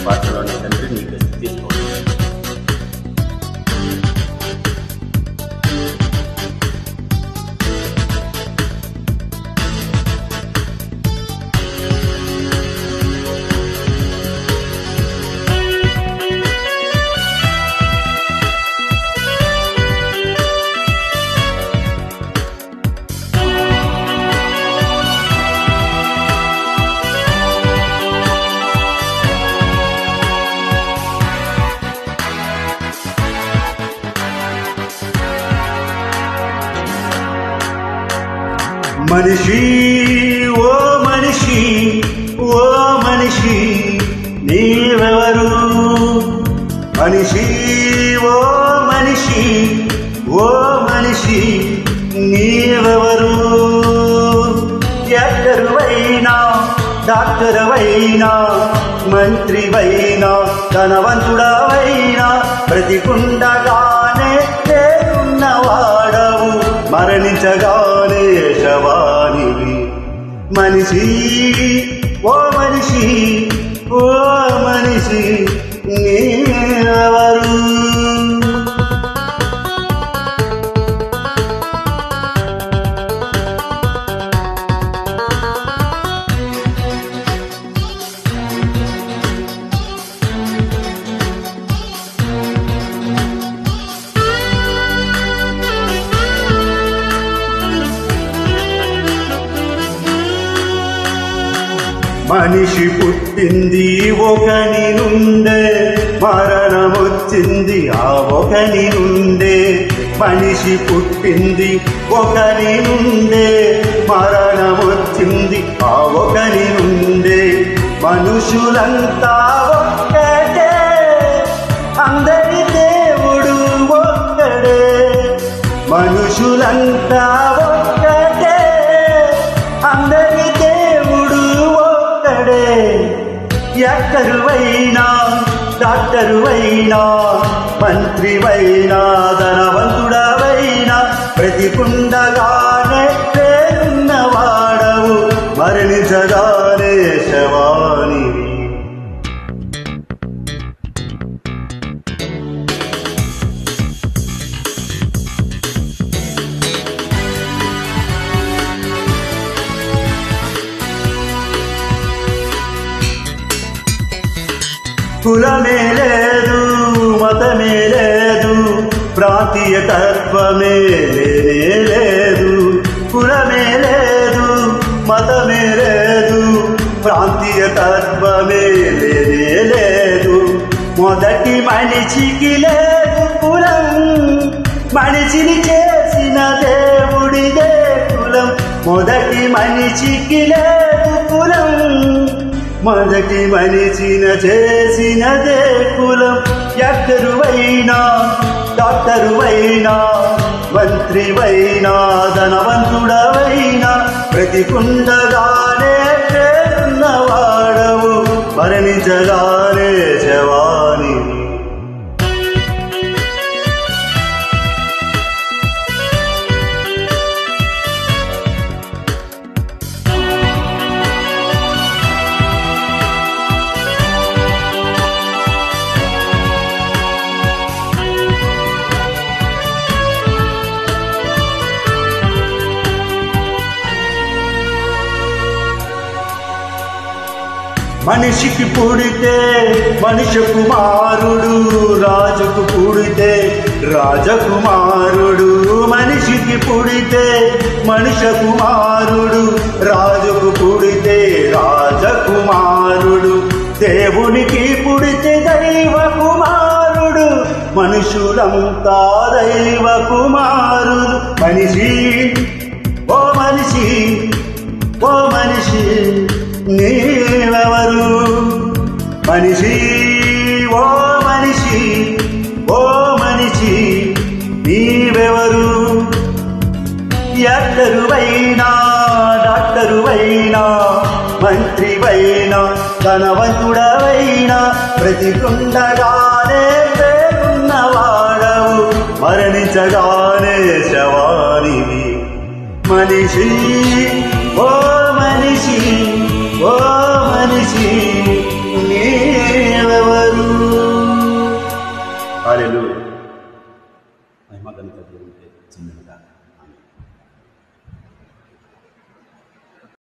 పాటలోని తండ్రి నీకు తీసుకోండి. మనిషి ఓ మనిషి ఓ మనిషి నీవెవరు? మనిషి ఓ మనిషి ఓ మనిషి నీవెవరు? ఎక్కరువైనా డాక్టరువైనా మంత్రివైనా ధనవంతుడవైనా బ్రతికుండగానే ఉన్నవాడవు, మరణించగానే శవానివి. మనిషి ఓ మనిషి ఓ మనిషి నీవెవరు? మనిషి పుట్టింది ఒకని నుండే, మరణమొచ్చింది ఆ ఒకని నుండే. మనిషి పుట్టింది ఒకని నుండే, మరణమొచ్చింది ఆ ఒకని నుండే. మనుషులంతా ఒక్కటే, అందరి దేవుడు ఒక్కడే. మనుషులంతా ఒక్కటే, అందరి దేవుడు ఒక్కడే. ఎక్కరువైనా డాక్టరువైనా మంత్రివైనా ధనవంతుడవైనా బ్రతికుండగానే పేరున్నవాడవు, మరణించగానే శవానివి. కులమే లేదు, మతమే లేదు, ప్రాంతీయ తత్వమే లేనే లేదు. కులమే లేదు, మతమే లేదు, ప్రాంతీయ తత్వమే లేనే లేదు. మొదటి మనిషికి లేదు కులం, మనిషిని చేసిన దేవుడిదే కులం. మొదటి మనిషికి లేదు కులం, మొదటి మనిషిన చేసినదే కులం. ఎక్కరువైనా డాక్టరువైనా మంత్రివైనా ధనవంతుడవైనా బ్రతికుండగానే పేరున్నవాడవు, మరణించగానే శవానివి. మనిషికి పుడితే మనిషి కుమారుడు, రాజుకు పుడితే రాజకుమారుడు. మనిషికి పుడితే మనిషి కుమారుడు, రాజుకు పుడితే రాజకుమారుడు. దేవునికి పుడితే దైవ కుమారుడు, మనుషులంతా దైవ కుమారుడు. మనిషి ఓ మనిషి ఓ మనిషి నీవెవరు? మనిషి ఓ మనిషి ఓ మనిషి నీవెవరు? ఎక్కరువైనా డాక్టరువైనా మంత్రివైనా ధనవంతుడవైనా బ్రతికుండగానే పేరున్నవాడవు, మరణించగానే శవానివి. మనిషి ఓ మనిషి ఓ మనిషి మహిమ ఘనత దేవునికే చెందునుగాక.